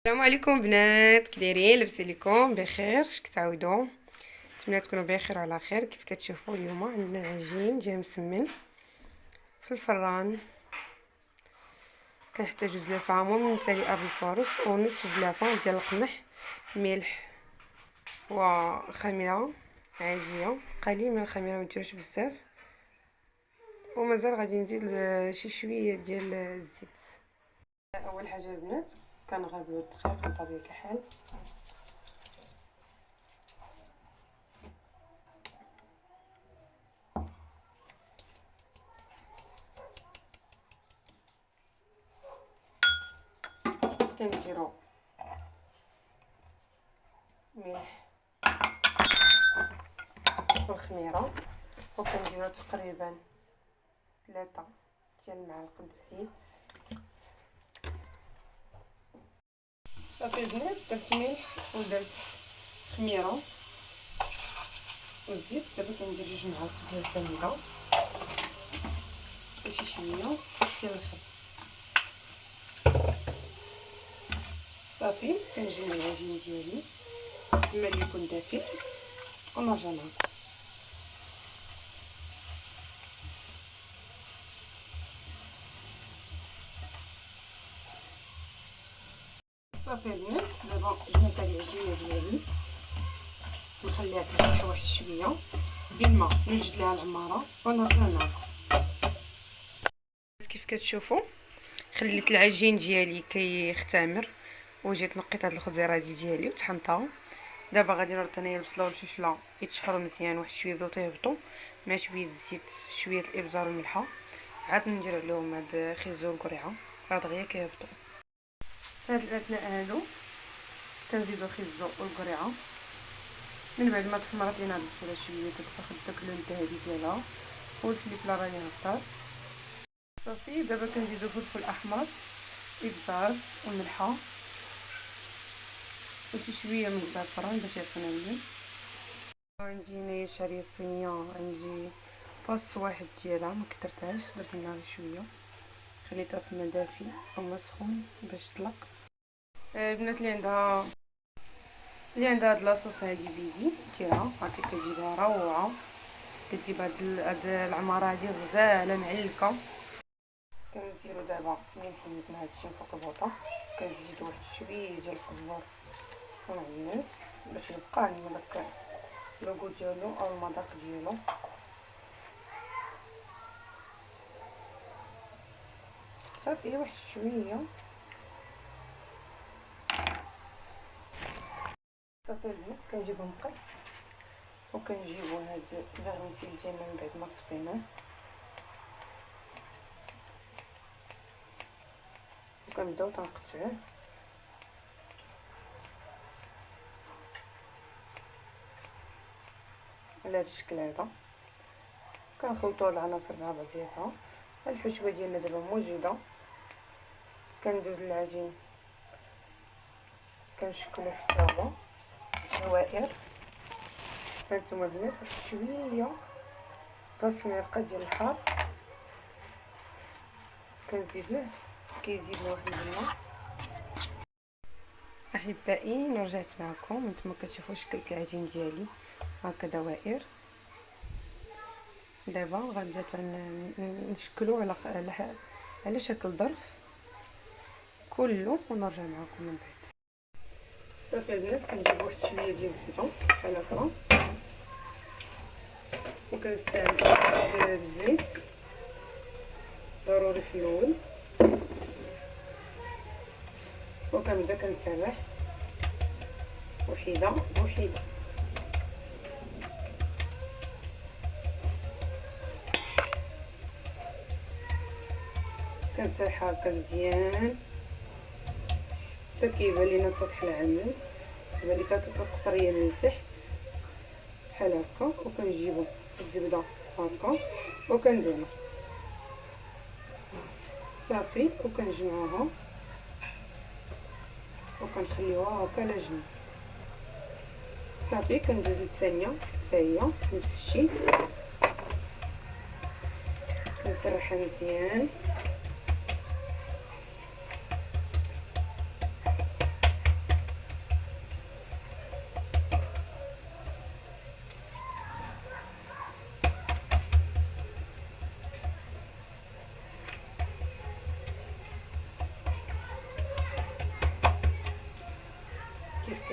السلام عليكم بنات، كي دايرين؟ لاباس عليكم بخير؟ كتعاودوا؟ نتمنى تكونوا بخير وعلى خير. كيف كتشوفوا اليوم عندنا عجين جاي مسمن في الفران. كنحتاجو زلافه ممتلئه بالفرص ونصف زلافه ديال القمح، ملح وخميره عاديه، قليل من الخميره، مديروش بزاف، ومازال غادي نزيد شي شويه ديال الزيت. اول حاجه البنات كنغربلو الدقيق بطبيعه الحال، كنديرو ملح والخميره، وكنديرو تقريبا 3 ديال المعالق الزيت. صافي البنات درت ملح ودرت خميره والزيت. دابا كندير 2 معالق ديال الفانيلا وشي شويه ديال الخل. صافي كنجمع العجين ديالي ملي يكون دافئ ونرجع معكم. صافي البنات دابا جبت العجينه ديالي، نخليها ترتاح واحد شويه بالماء، نوجد ليها العماره ونرجع معكم. كيف كتشوفوا خليت العجين ديالي كيختمر، وجيت نقيت هاد الخضيره ديالي وطحنتها. دابا غادي نرد انايا البصله والفلفله يتشحروا مزيان، واحد شويه بداو تيهبطوا مع شويه الزيت، شويه الابزار والملحه، عاد ندير عليهم هاد خيزو والقريعه راه دغيا كيهبطوا. هاد الاثناء هادو كنزيدو خيزو والقريعه. من بعد ما تحمرت لينا هاد البصله شويه كتاخد داك اللون الذهبي ديالها، والفلفله راني هبطات. صافي دابا كنزيدو فلفل احمر، ابزار والملحه وشي شويه من الزعفران باش يعطينا اللون. عندي هنايا شاريه الصينيه، عندي فاص واحد ديالها ما كثرتهاش، درت منها شويه، خليتها في الماء دافي او ما سخون باش تطلق. البنات اللي عندها هاد لاصوص هادي بيدي ديرها، عرفتي كتجيبها روعه، كتجيب هاد العماره هادي غزاله معلكه. كنديرو دابا ملي حيدنا هادشي من فوق البوطه، كنزيدو واحد شويه ديال القزبر ونعناس باش يبقى عندنا داك اللوغو ديالو او المذاق ديالو. صافي واحد شويه. صافي البنات كنجيبو مقص وكنجيبو هاد الفيرميسيل ديالنا من بعد ما صفيناه، وكنبداو تنقطعوه على هاد الشكل هذا. كنخلطوا العناصر مع بعضياتها. الحشوه ديالنا دابا موجوده، كندوز العجين كنشكلو حتى هو دوائر. هانتوما البنات واحد شويه راس المعلقه ديال الحار كنزيدوه، كيزيدنا واحد الماء. احبائي رجعت معكم، نتوما كتشوفوا شكل العجين ديالي هكا دوائر. دابا غنبدا نشكلو على شكل ظرف كله ونرجع معكم من بعد. صافي البنات كنجيب واحد شويه ديال الزبده بحال هكا، وكنستعمل بالزيت ضروري في الاول، وكنبدا كنسرح وحيده بوحيده. كنسرحها هكا مزيان حتى كيبان لينا سطح العمل، كيبان لك هكا قصريه من التحت بحال هكا. وكنجيبو الزبده هكا وكنديرها صافي، وكنجمعوها وكنخليوها هكا على جنب. صافي كندوز للثانيه حتى هي نفس الشيء، كنسرحها مزيان.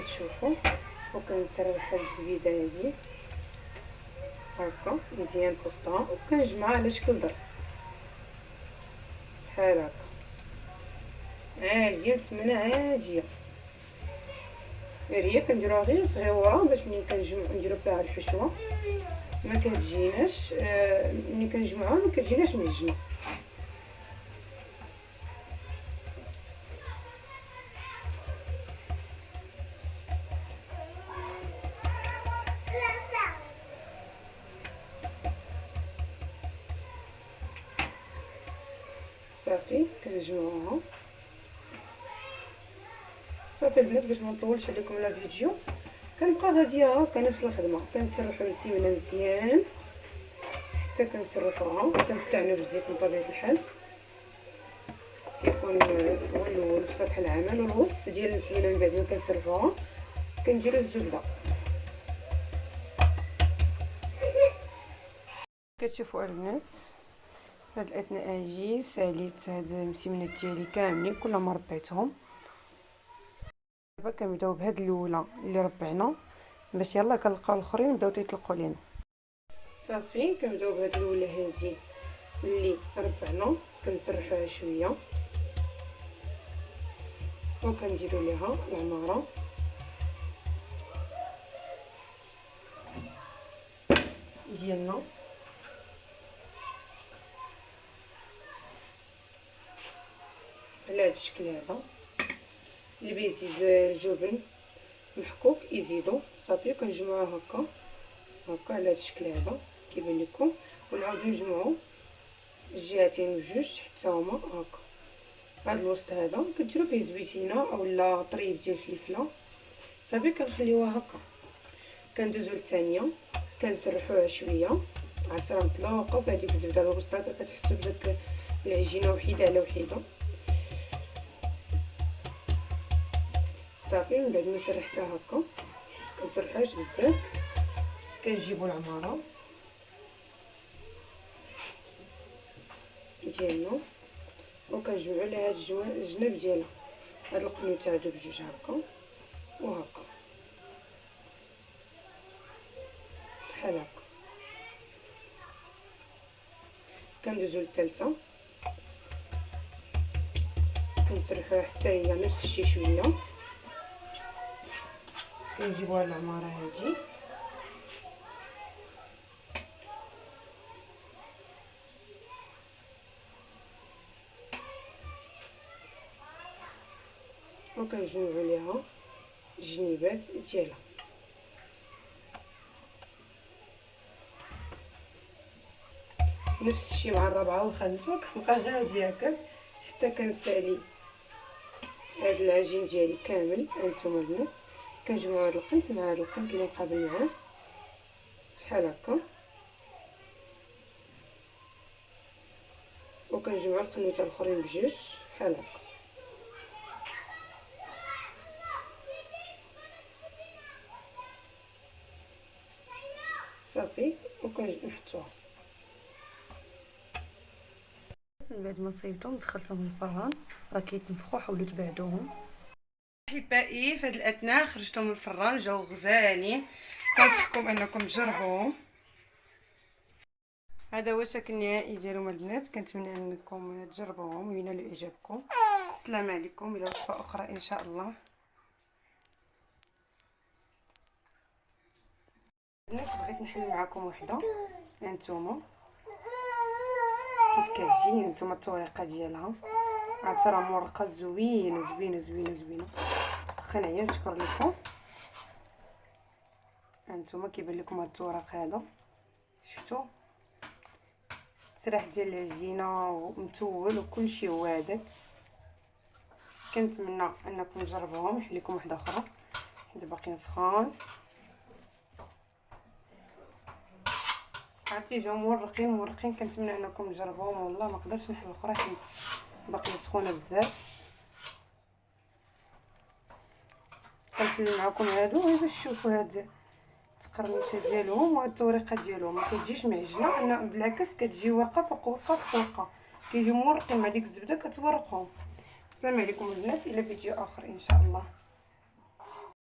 كتشوفوا. وكنسرح هاد الزبيده هادي هكا مزيان في وسطها وكنجمعها على شكل ظرف بحال هكا عاديه سمنه عاديه. غير هي كنديروها غير صغيره باش ملي نديرو فيها الحشوه ما كتجيناش ملي كنجمعوها ما كتجيناش معجنه. صافي كنجمعوها. صافي البنات باش ما نطولش عليكم لا فيديو كنبقى غاديه هكا نفس الخدمه. كنسرحوا السمنه مزيان حتى كنسرحوها. كنستعملوا بالزيت من طبيعه الحال كيكون هو الاول في سطح العمل. والوسط ديال السمنه من بعد ما كنسرحوها كنديروا الزبده. كتشوفوا البنات هاد الاثناء اجي ساليت هاد المسمنات ديالي كاملين كلهم ربيتهم. دابا كنبداو بهاد الاولى اللي ربعنا باش يلا كنلقاو الاخرين نبداو تيطلقوا لينا. صافي كنبداو بهاد الاولى هادي اللي ربعنا كنسرحوها شويه وكنديروا ليها العماره ديالنا. على هاد الشكل هذا. اللي بيزيد الجبن محكوك يزيدو. صافي كنجمعوها هكا هكا على هاد الشكل هذا كيبان لكم. ونعاودو نجمعو الجهتين بجوج حتى هما هكا. هاد الوسط هذا كديروا فيه زويتينه اولا طريف ديال الفلفله. صافي كنخليوها هكا. كندوزو للثانيه كنسرحوها شويه عاد راه مطلوقه في هذيك الزبده الوسطى كتحسوا بداك العجينه وحيده على وحيده. صافي من بعد ما سرحتها هكا كنسرحهاش بزاف كنجيبو العماره ديالنا وكنجمعوا لها هاد الجناب ديالها. هاد القنوت هادو بجوج هكا وهكا بحال هكا. كندوزو للثالثه كنسرحوها حتى هي نفس الشيء شويه. كنجيبوها العماره هادي وكنجمعوا ليها الجنيبات ديالها. نفس الشيء مع الرابعه والخامسه. كنبقى غاديه هكا حتى كنسالي هاد العجين ديالي كامل. هانتوما البنات كنجمعوا هاد القنت مع هاد القنت اللي مقابل معاه بحال هكا وكنجمعوا القنوت الاخرين بجوج بحال هكا. صافي وكنحطوها. من بعد ما صيبتهم دخلتهم للفران راه كيتنفخوا. حاولوا تبعدوهم. احبائي في هذه الاثناء خرجتهم من الفران جاو غزالين. كنصحكم انكم تجربوهم. هذا هو الشكل النهائي ديالهم البنات. كنتمنى انكم تجربوهم وينالوا اعجابكم. السلام عليكم الى وصفه اخرى ان شاء الله. البنات بغيت نحل معكم وحده. هانتوما كيف كتجي هانتوما الطريقه ديالها عاد راه مرقه زوينه زوينه زوينه زوينه. خليني نشكر لكم. هانتوما كيبان لكم هاد التورق هذا شفتوا سراح ديال العجينه ومتول وكلشي هو هذاك. كنتمنى انكم تجربوهم. نحل لكم وحده اخرى حيت باقيين سخان. عرفتي جاو مورقين كنتمنى انكم تجربوهم. والله ما قدرتش نحل الاخرى حيت باقيه سخونه بزاف. كنحل معكم هادو باش تشوفوا هاد التقرميشه ديالهم وهاد الطريقه ديالهم. ما كتجيش معجنه انا بالعكس كتجي ورقه فوق ورقه فوق ورقه. كيجيو مورقين مع ديك الزبده كتورقهم. السلام عليكم البنات الى فيديو اخر ان شاء الله.